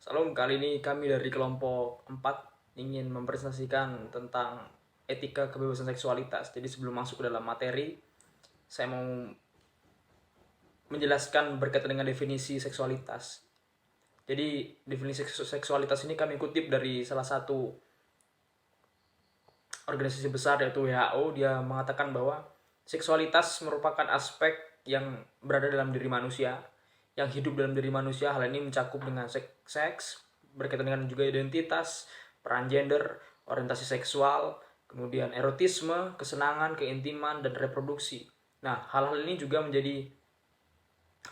Salam, kali ini kami dari kelompok 4 ingin mempresentasikan tentang etika kebebasan seksualitas. Jadi sebelum masuk ke dalam materi, saya mau menjelaskan berkaitan dengan definisi seksualitas. Jadi definisi seksualitas ini kami kutip dari salah satu organisasi besar yaitu WHO. Dia mengatakan bahwa seksualitas merupakan aspek yang berada dalam diri manusia, yang hidup dalam diri manusia. Hal ini mencakup dengan seks, berkaitan dengan juga identitas, peran gender, orientasi seksual, kemudian erotisme, kesenangan, keintiman, dan reproduksi. Nah, hal-hal ini juga menjadi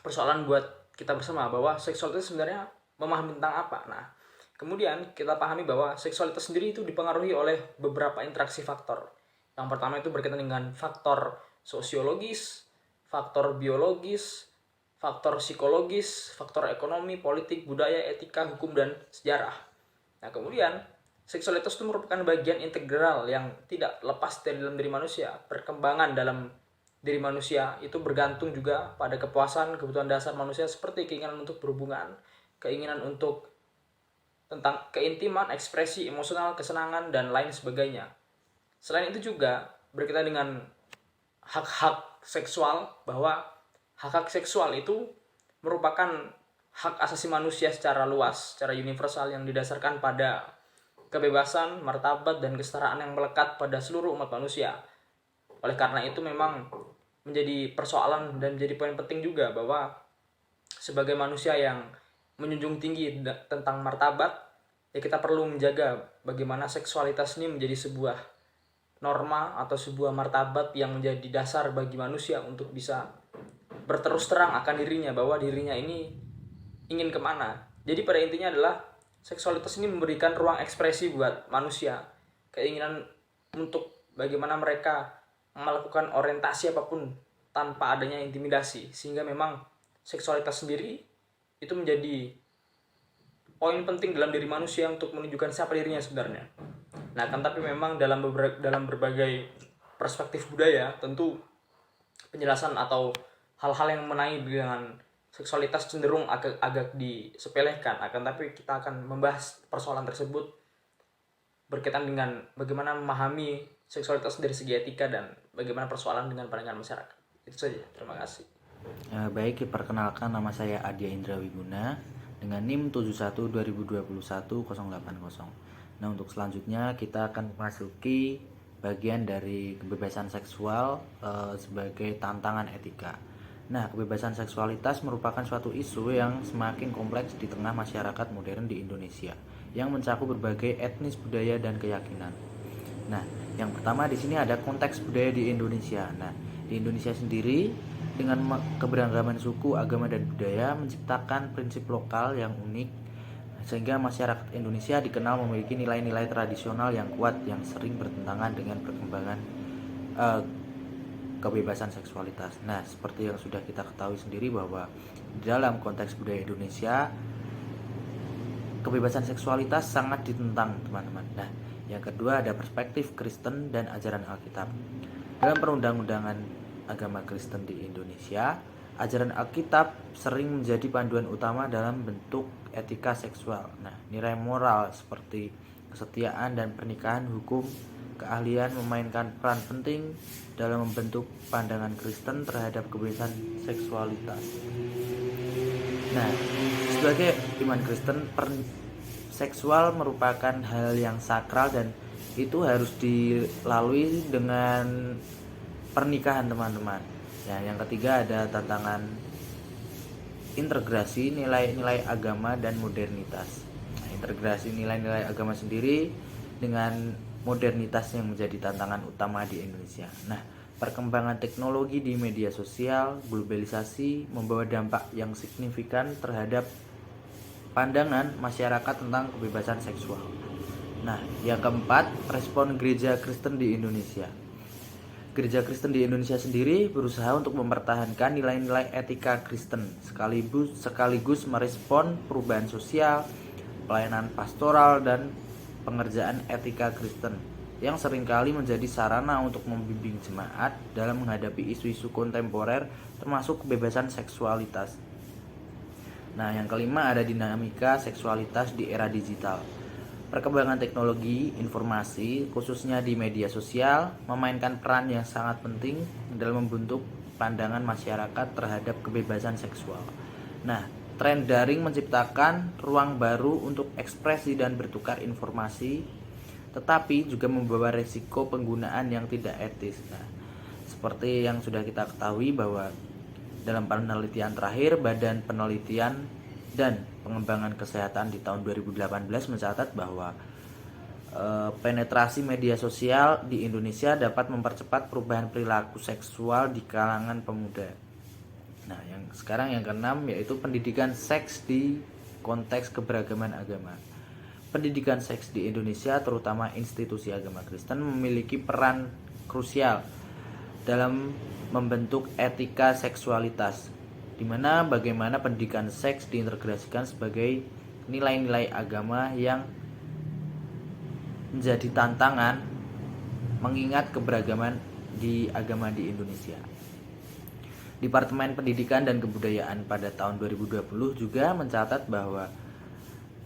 persoalan buat kita bersama bahwa seksualitas sebenarnya memahami tentang apa. Nah, kemudian kita pahami bahwa seksualitas sendiri itu dipengaruhi oleh beberapa interaksi faktor. Yang pertama itu berkaitan dengan faktor sosiologis, faktor biologis, faktor psikologis, faktor ekonomi, politik, budaya, etika, hukum, dan sejarah. Nah, kemudian seksualitas itu merupakan bagian integral yang tidak lepas dari dalam diri manusia. Perkembangan dalam diri manusia itu bergantung juga pada kepuasan kebutuhan dasar manusia seperti keinginan untuk berhubungan, keinginan untuk tentang keintiman, ekspresi emosional, kesenangan, dan lain sebagainya. Selain itu juga berkaitan dengan hak-hak seksual, bahwa hak-hak seksual itu merupakan hak asasi manusia secara luas, secara universal yang didasarkan pada kebebasan, martabat, dan kesetaraan yang melekat pada seluruh umat manusia. Oleh karena itu memang menjadi persoalan dan menjadi poin penting juga bahwa sebagai manusia yang menjunjung tinggi tentang martabat, ya kita perlu menjaga bagaimana seksualitas ini menjadi sebuah norma atau sebuah martabat yang menjadi dasar bagi manusia untuk bisa berterus terang akan dirinya, bahwa dirinya ini ingin kemana. Jadi pada intinya adalah seksualitas ini memberikan ruang ekspresi buat manusia, keinginan untuk bagaimana mereka melakukan orientasi apapun tanpa adanya intimidasi, sehingga memang seksualitas sendiri itu menjadi poin penting dalam diri manusia untuk menunjukkan siapa dirinya sebenarnya. Nah, kan tapi memang dalam berbagai perspektif budaya, tentu penjelasan atau hal-hal yang mengenai dengan seksualitas cenderung agak disepelekan. Akan tapi kita akan membahas persoalan tersebut berkaitan dengan bagaimana memahami seksualitas dari segi etika dan bagaimana persoalan dengan pandangan masyarakat. Itu saja. Terima kasih. Baik, perkenalkan, nama saya Adya Indra Wiguna dengan NIM 71 2021 080. Nah, untuk selanjutnya kita akan memasuki bagian dari kebebasan seksual sebagai tantangan etika. Nah, kebebasan seksualitas merupakan suatu isu yang semakin kompleks di tengah masyarakat modern di Indonesia yang mencakup berbagai etnis, budaya, dan keyakinan. Nah, yang pertama di sini ada konteks budaya di Indonesia. Nah, di Indonesia sendiri dengan keberagaman suku, agama, dan budaya menciptakan prinsip lokal yang unik sehingga masyarakat Indonesia dikenal memiliki nilai-nilai tradisional yang kuat yang sering bertentangan dengan perkembangan kebebasan seksualitas. Nah, seperti yang sudah kita ketahui sendiri bahwa dalam konteks budaya Indonesia kebebasan seksualitas sangat ditentang, teman-teman. Nah, yang kedua ada perspektif Kristen dan ajaran Alkitab. Dalam perundang-undangan agama Kristen di Indonesia, ajaran Alkitab sering menjadi panduan utama dalam bentuk etika seksual. Nah, nilai moral seperti kesetiaan dan pernikahan, hukum, keahlian memainkan peran penting dalam membentuk pandangan Kristen terhadap kebebasan seksualitas. Nah, sebagai iman Kristen, seksual merupakan hal yang sakral dan itu harus dilalui dengan pernikahan, teman-teman. Ya, yang ketiga ada tantangan integrasi nilai-nilai agama dan modernitas. Nah, integrasi nilai-nilai agama sendiri dengan modernitas yang menjadi tantangan utama di Indonesia. Nah, perkembangan teknologi di media sosial, globalisasi membawa dampak yang signifikan terhadap pandangan masyarakat tentang kebebasan seksual. Nah, yang keempat, respon gereja Kristen di Indonesia. Gereja Kristen di Indonesia sendiri berusaha untuk mempertahankan nilai-nilai etika Kristen sekaligus merespon perubahan sosial, pelayanan pastoral, dan pengerjaan etika Kristen yang seringkali menjadi sarana untuk membimbing jemaat dalam menghadapi isu-isu kontemporer termasuk kebebasan seksualitas. Nah, yang kelima ada dinamika seksualitas di era digital. Perkembangan teknologi informasi, khususnya di media sosial, memainkan peran yang sangat penting dalam membentuk pandangan masyarakat terhadap kebebasan seksual. Nah, tren daring menciptakan ruang baru untuk ekspresi dan bertukar informasi, tetapi juga membawa risiko penggunaan yang tidak etis. Nah, seperti yang sudah kita ketahui bahwa dalam penelitian terakhir, Badan Penelitian dan Pengembangan Kesehatan di tahun 2018 mencatat bahwa penetrasi media sosial di Indonesia dapat mempercepat perubahan perilaku seksual di kalangan pemuda. Nah, yang keenam yaitu pendidikan seks di konteks keberagaman agama. Pendidikan seks di Indonesia, terutama institusi agama Kristen, memiliki peran krusial dalam membentuk etika seksualitas, di mana bagaimana pendidikan seks diintegrasikan sebagai nilai-nilai agama yang menjadi tantangan mengingat keberagaman di agama di Indonesia. Departemen Pendidikan dan Kebudayaan pada tahun 2020 juga mencatat bahwa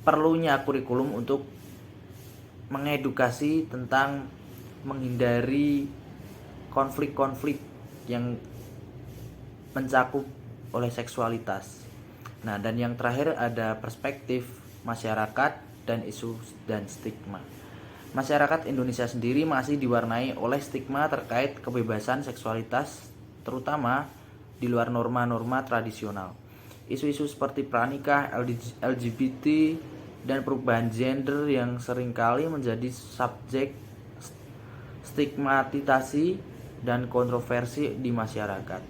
perlunya kurikulum untuk mengedukasi tentang menghindari konflik-konflik yang mencakup oleh seksualitas. Nah, dan yang terakhir ada perspektif masyarakat dan isu dan stigma. Masyarakat Indonesia sendiri masih diwarnai oleh stigma terkait kebebasan seksualitas, terutama di luar norma-norma tradisional. Isu-isu seperti pranikah, LGBT, dan perubahan gender yang seringkali menjadi subjek stigmatisasi dan kontroversi di masyarakat.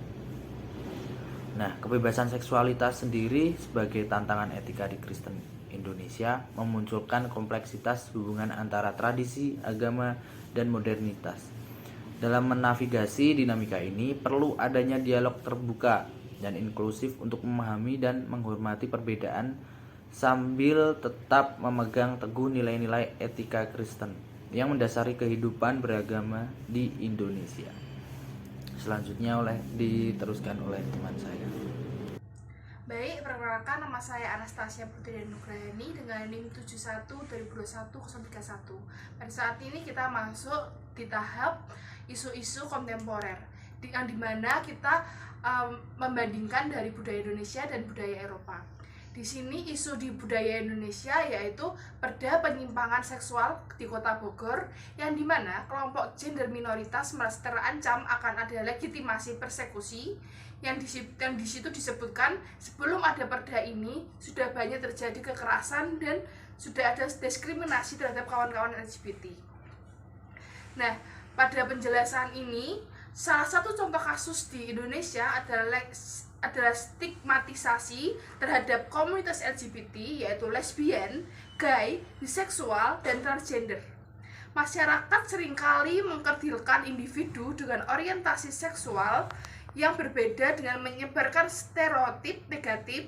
Nah, kebebasan seksualitas sendiri sebagai tantangan etika di Kristen Indonesia memunculkan kompleksitas hubungan antara tradisi, agama, dan modernitas. Dalam menavigasi dinamika ini, perlu adanya dialog terbuka dan inklusif untuk memahami dan menghormati perbedaan sambil tetap memegang teguh nilai-nilai etika Kristen yang mendasari kehidupan beragama di Indonesia. Selanjutnya diteruskan oleh teman saya. Baik, perkenalkan, nama saya Anastasia Putri Nugrahani dengan NIM 71/2021-031. Pada saat ini kita masuk di tahap isu-isu kontemporer, yang dimana kita membandingkan dari budaya Indonesia dan budaya Eropa. Di sini isu di budaya Indonesia yaitu perda penyimpangan seksual di Kota Bogor, yang dimana kelompok gender minoritas merasa terancam akan ada legitimasi persekusi, yang di situ disebutkan sebelum ada perda ini sudah banyak terjadi kekerasan dan sudah ada diskriminasi terhadap kawan-kawan LGBT. Nah, pada penjelasan ini, salah satu contoh kasus di Indonesia adalah stigmatisasi terhadap komunitas LGBT, yaitu lesbian, gay, biseksual, dan transgender. Masyarakat seringkali mengkerdilkan individu dengan orientasi seksual yang berbeda dengan menyebarkan stereotip negatif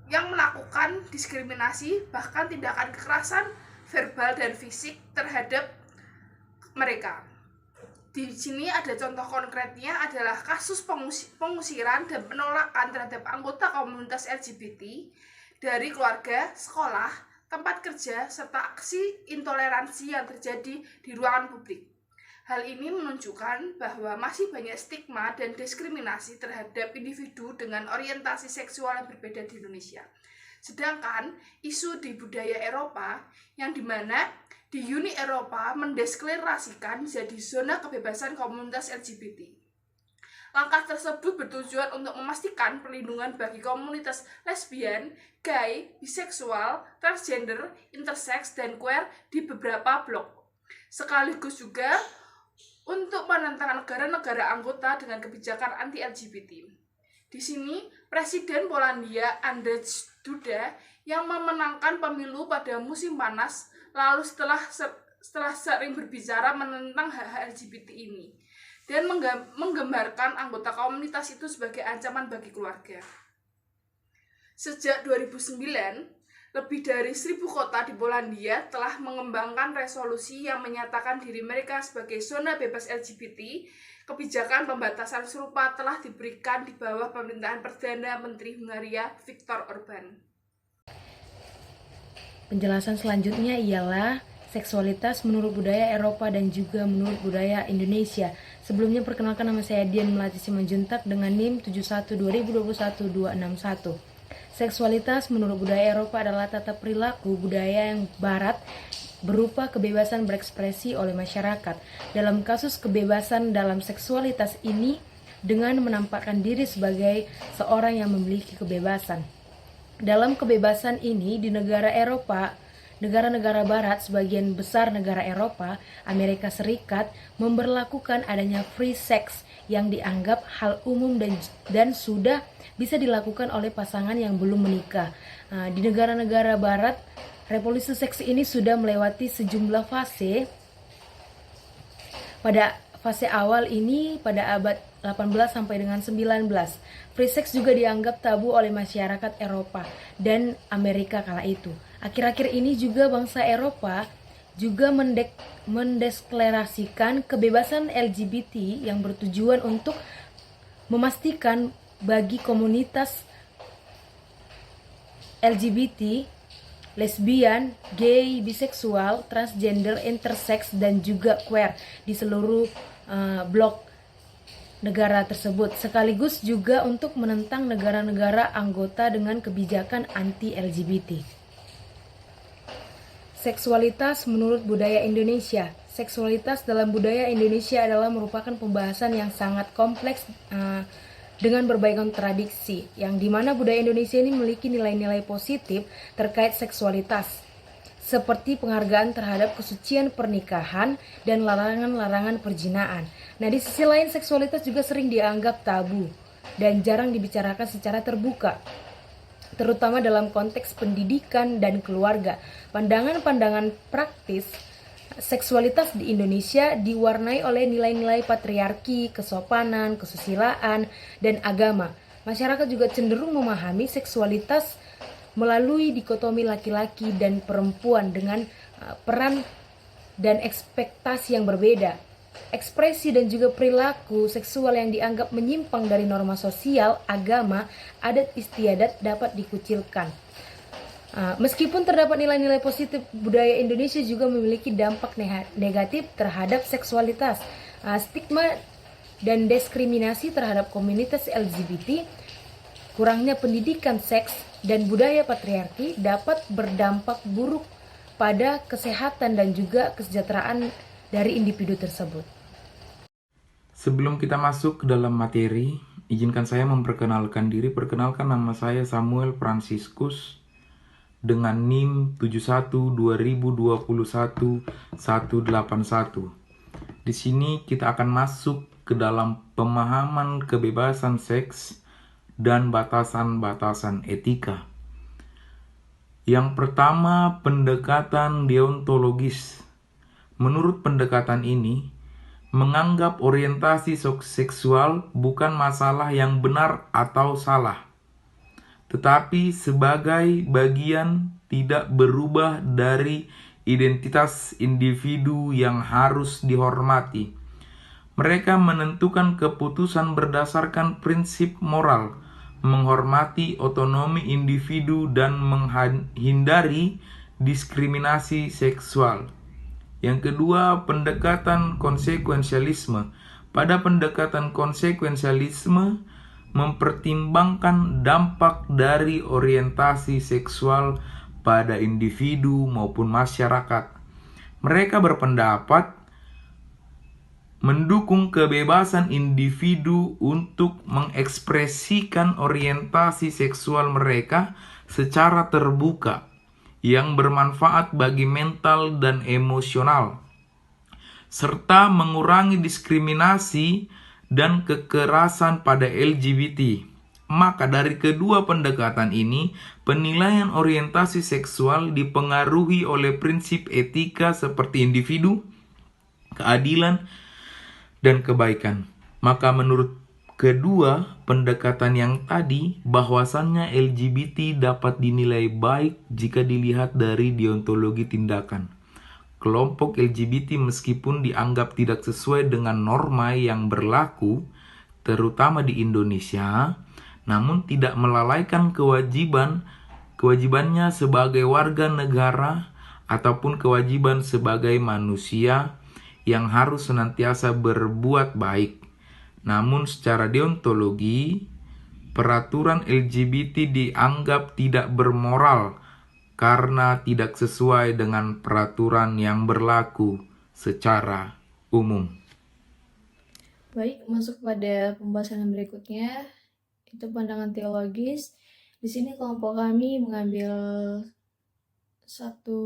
yang melakukan diskriminasi, bahkan tindakan kekerasan verbal dan fisik terhadap mereka. Di sini ada contoh konkretnya adalah kasus pengusiran dan penolakan terhadap anggota komunitas LGBT dari keluarga, sekolah, tempat kerja, serta aksi intoleransi yang terjadi di ruangan publik. Hal ini menunjukkan bahwa masih banyak stigma dan diskriminasi terhadap individu dengan orientasi seksual yang berbeda di Indonesia. Sedangkan isu di budaya Eropa, yang dimana di Uni Eropa mendeklarasikan jadi zona kebebasan komunitas LGBT. Langkah tersebut bertujuan untuk memastikan perlindungan bagi komunitas lesbian, gay, biseksual, transgender, intersex, dan queer di beberapa blok. Sekaligus juga untuk menentang negara-negara anggota dengan kebijakan anti-LGBT. Di sini, Presiden Polandia Andrzej Duda yang memenangkan pemilu pada musim panas, lalu setelah sering berbicara menentang hak LGBT ini, dan menggambarkan anggota komunitas itu sebagai ancaman bagi keluarga. Sejak 2009, Lebih dari 1.000 kota di Polandia telah mengembangkan resolusi yang menyatakan diri mereka sebagai zona bebas LGBT. Kebijakan pembatasan serupa telah diberikan di bawah pemerintahan Perdana Menteri Hungaria Viktor Orban. Penjelasan selanjutnya ialah seksualitas menurut budaya Eropa dan juga menurut budaya Indonesia. Sebelumnya perkenalkan, nama saya Dian Melati Simanjuntak dengan NIM 712021-261. Seksualitas menurut budaya Eropa adalah tata perilaku budaya yang barat berupa kebebasan berekspresi oleh masyarakat. Dalam kasus kebebasan dalam seksualitas ini dengan menampakkan diri sebagai seorang yang memiliki kebebasan. Dalam kebebasan ini di negara Eropa, negara-negara barat, sebagian besar negara Eropa, Amerika Serikat memberlakukan adanya free sex yang dianggap hal umum dan sudah bisa dilakukan oleh pasangan yang belum menikah. Di negara-negara barat, revolusi seks ini sudah melewati sejumlah fase. Pada fase awal ini pada abad 18 sampai dengan 19, free sex juga dianggap tabu oleh masyarakat Eropa dan Amerika kala itu. Akhir-akhir ini juga bangsa Eropa juga mendeklarasikan kebebasan LGBT yang bertujuan untuk memastikan bagi komunitas LGBT, lesbian, gay, biseksual, transgender, intersex, dan juga queer di seluruh blok negara tersebut, sekaligus juga untuk menentang negara-negara anggota dengan kebijakan anti-LGBT. Seksualitas menurut budaya Indonesia. Seksualitas dalam budaya Indonesia adalah merupakan pembahasan yang sangat kompleks dengan berbagai kontradiksi, yang dimana budaya Indonesia ini memiliki nilai-nilai positif terkait seksualitas, seperti penghargaan terhadap kesucian pernikahan dan larangan-larangan perzinaan. Nah, di sisi lain seksualitas juga sering dianggap tabu dan jarang dibicarakan secara terbuka, terutama dalam konteks pendidikan dan keluarga. Pandangan-pandangan praktis seksualitas di Indonesia diwarnai oleh nilai-nilai patriarki, kesopanan, kesusilaan, dan agama. Masyarakat juga cenderung memahami seksualitas melalui dikotomi laki-laki dan perempuan dengan peran dan ekspektasi yang berbeda. Ekspresi dan juga perilaku seksual yang dianggap menyimpang dari norma sosial, agama, adat istiadat dapat dikucilkan. Meskipun terdapat nilai-nilai positif, budaya Indonesia juga memiliki dampak negatif terhadap seksualitas. Stigma dan diskriminasi terhadap komunitas LGBT, kurangnya pendidikan seks, dan budaya patriarki dapat berdampak buruk pada kesehatan dan juga kesejahteraan dari individu tersebut. Sebelum kita masuk ke dalam materi, izinkan saya memperkenalkan diri. Perkenalkan, nama saya Samuel Franciscus dengan NIM 712021-181. Di sini kita akan masuk ke dalam pemahaman kebebasan seks dan batasan-batasan etika. Yang pertama, pendekatan deontologis. Menurut pendekatan ini, menganggap orientasi seksual bukan masalah yang benar atau salah, tetapi sebagai bagian tidak berubah dari identitas individu yang harus dihormati. Mereka menentukan keputusan berdasarkan prinsip moral, menghormati otonomi individu dan menghindari diskriminasi seksual. Yang kedua, pendekatan konsekuensialisme. Pada pendekatan konsekuensialisme mempertimbangkan dampak dari orientasi seksual pada individu maupun masyarakat. Mereka berpendapat mendukung kebebasan individu untuk mengekspresikan orientasi seksual mereka secara terbuka yang bermanfaat bagi mental dan emosional, serta mengurangi diskriminasi dan kekerasan pada LGBT. Maka dari kedua pendekatan ini, penilaian orientasi seksual dipengaruhi oleh prinsip etika seperti individu, keadilan, dan kebaikan. Maka menurut Kedua, pendekatan yang tadi bahwasannya LGBT dapat dinilai baik jika dilihat dari deontologi tindakan. Kelompok LGBT meskipun dianggap tidak sesuai dengan norma yang berlaku, terutama di Indonesia, namun tidak melalaikan kewajibannya sebagai warga negara ataupun kewajiban sebagai manusia yang harus senantiasa berbuat baik. Namun secara deontologi, peraturan LGBT dianggap tidak bermoral karena tidak sesuai dengan peraturan yang berlaku secara umum. Baik, masuk pada pembahasan yang berikutnya, itu pandangan teologis. Di sini kelompok kami mengambil satu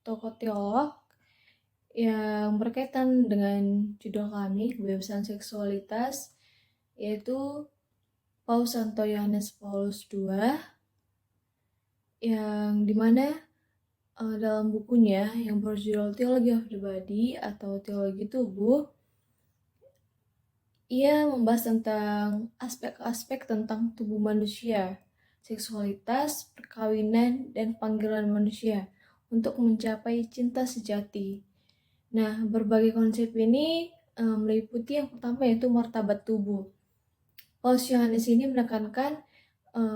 tokoh teolog yang berkaitan dengan judul kami, kebebasan seksualitas, yaitu Paus Santo Yohanes Paulus II, yang dimana dalam bukunya yang berjudul Theology of the Body atau Teologi Tubuh, ia membahas tentang aspek-aspek tentang tubuh manusia, seksualitas, perkawinan, dan panggilan manusia untuk mencapai cinta sejati. Nah, berbagai konsep ini meliputi yang pertama yaitu martabat tubuh. Paus Yohanes ini menekankan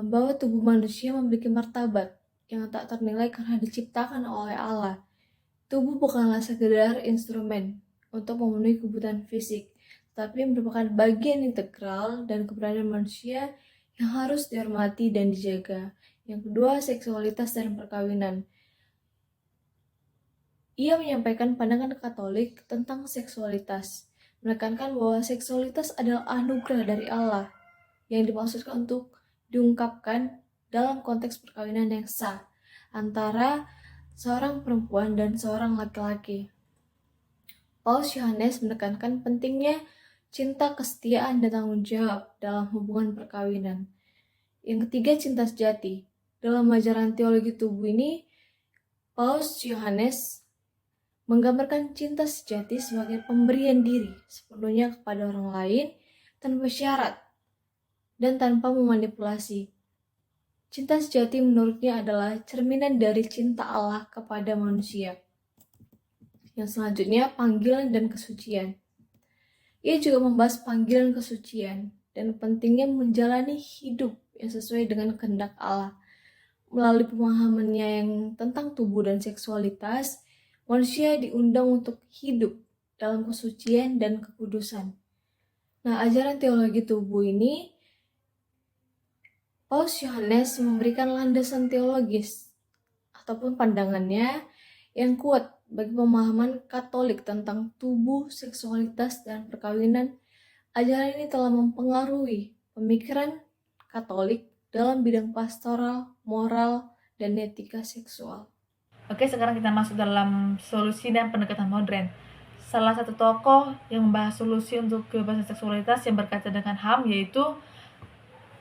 bahwa tubuh manusia memiliki martabat yang tak ternilai karena diciptakan oleh Allah. Tubuh bukanlah sekedar instrumen untuk memenuhi kebutuhan fisik, tapi merupakan bagian integral dan keberadaan manusia yang harus dihormati dan dijaga. Yang kedua, seksualitas dan perkawinan. Ia menyampaikan pandangan Katolik tentang seksualitas, menekankan bahwa seksualitas adalah anugerah dari Allah yang dimaksudkan untuk diungkapkan dalam konteks perkawinan yang sah antara seorang perempuan dan seorang laki-laki. Paus Yohanes menekankan pentingnya cinta, kesetiaan, dan tanggung jawab dalam hubungan perkawinan. Yang ketiga, cinta sejati. Dalam ajaran teologi tubuh ini, Paus Yohanes menggambarkan cinta sejati sebagai pemberian diri sepenuhnya kepada orang lain tanpa syarat dan tanpa memanipulasi. Cinta sejati menurutnya adalah cerminan dari cinta Allah kepada manusia. Yang selanjutnya, panggilan dan kesucian. Ia juga membahas panggilan kesucian dan pentingnya menjalani hidup yang sesuai dengan kehendak Allah. Melalui pemahamannya yang tentang tubuh dan seksualitas, manusia diundang untuk hidup dalam kesucian dan kekudusan. Nah, ajaran teologi tubuh ini, Paus Yohanes memberikan landasan teologis ataupun pandangannya yang kuat bagi pemahaman Katolik tentang tubuh, seksualitas, dan perkawinan. Ajaran ini telah mempengaruhi pemikiran Katolik dalam bidang pastoral, moral, dan etika seksual. Oke, sekarang kita masuk dalam solusi dan pendekatan modern. Salah satu tokoh yang membahas solusi untuk kebebasan seksualitas yang berkaitan dengan HAM yaitu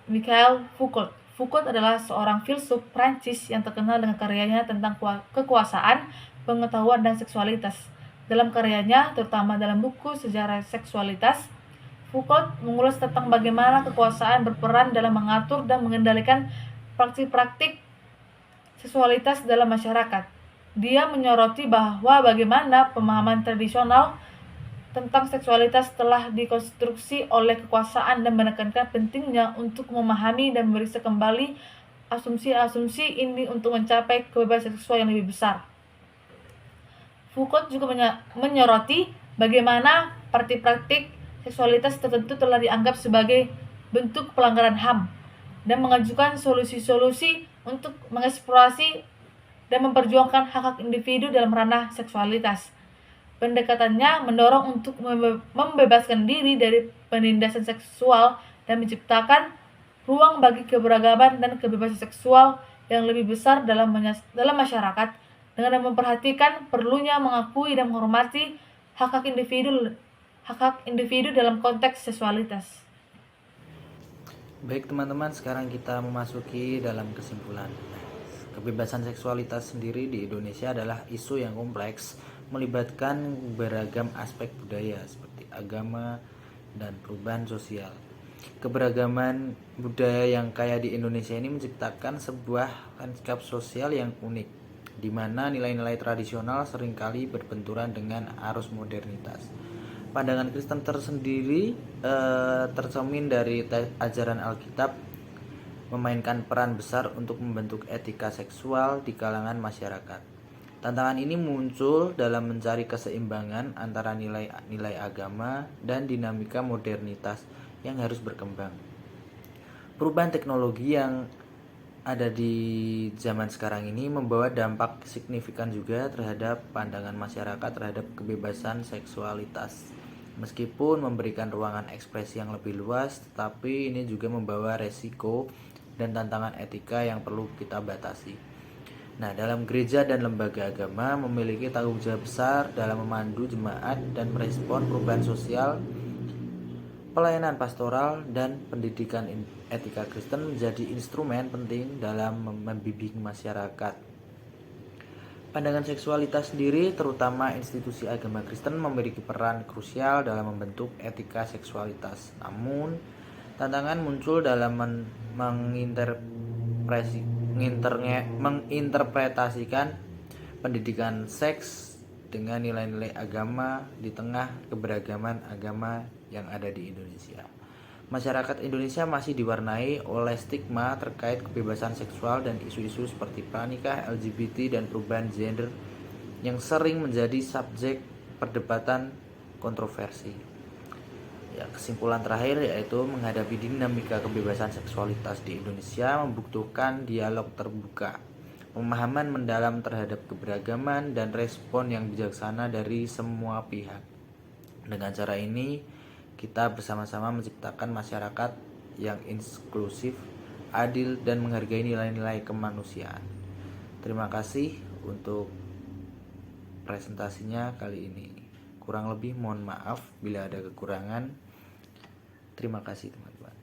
Michel Foucault. Foucault adalah seorang filsuf Prancis yang terkenal dengan karyanya tentang kekuasaan, pengetahuan, dan seksualitas. Dalam karyanya, terutama dalam buku Sejarah Seksualitas, Foucault mengulas tentang bagaimana kekuasaan berperan dalam mengatur dan mengendalikan praktik-praktik seksualitas dalam masyarakat. Dia menyoroti bahwa bagaimana pemahaman tradisional tentang seksualitas telah dikonstruksi oleh kekuasaan dan menekankan pentingnya untuk memahami dan memeriksa kembali asumsi-asumsi ini untuk mencapai kebebasan seksual yang lebih besar. Foucault juga menyoroti bagaimana praktik-praktik seksualitas tertentu telah dianggap sebagai bentuk pelanggaran HAM dan mengajukan solusi-solusi untuk mengeksplorasi dan memperjuangkan hak-hak individu dalam ranah seksualitas. Pendekatannya mendorong untuk membebaskan diri dari penindasan seksual dan menciptakan ruang bagi keberagaman dan kebebasan seksual yang lebih besar dalam masyarakat dengan memperhatikan perlunya mengakui dan menghormati hak-hak individu dalam konteks seksualitas. Baik teman-teman, sekarang kita memasuki dalam kesimpulan. Kebebasan seksualitas sendiri di Indonesia adalah isu yang kompleks, melibatkan beragam aspek budaya seperti agama dan perubahan sosial. Keberagaman budaya yang kaya di Indonesia ini menciptakan sebuah lanskap sosial yang unik, di mana nilai-nilai tradisional seringkali berbenturan dengan arus modernitas. Pandangan Kristen tersendiri tercermin dari ajaran Alkitab, memainkan peran besar untuk membentuk etika seksual di kalangan masyarakat. Tantangan ini muncul dalam mencari keseimbangan antara nilai-nilai agama dan dinamika modernitas yang harus berkembang. Perubahan teknologi yang ada di zaman sekarang ini membawa dampak signifikan juga terhadap pandangan masyarakat terhadap kebebasan seksualitas. Meskipun memberikan ruangan ekspresi yang lebih luas, tetapi ini juga membawa resiko dan tantangan etika yang perlu kita batasi. Nah, dalam gereja dan lembaga agama memiliki tanggung jawab besar dalam memandu jemaat dan merespon perubahan sosial. Pelayanan pastoral dan pendidikan etika Kristen menjadi instrumen penting dalam membimbing masyarakat. Pandangan seksualitas sendiri, terutama institusi agama Kristen, memiliki peran krusial dalam membentuk etika seksualitas. Namun, tantangan muncul dalam menginterpretasikan pendidikan seks dengan nilai-nilai agama di tengah keberagaman agama yang ada di Indonesia. Masyarakat Indonesia masih diwarnai oleh stigma terkait kebebasan seksual dan isu-isu seperti pranikah, LGBT, dan perubahan gender yang sering menjadi subjek perdebatan kontroversi. Ya, kesimpulan terakhir yaitu menghadapi dinamika kebebasan seksualitas di Indonesia membutuhkan dialog terbuka, pemahaman mendalam terhadap keberagaman, dan respon yang bijaksana dari semua pihak. Dengan cara ini, kita bersama-sama menciptakan masyarakat yang inklusif, adil, dan menghargai nilai-nilai kemanusiaan. Terima kasih untuk presentasinya kali ini. Kurang lebih mohon maaf bila ada kekurangan. Terima kasih teman-teman.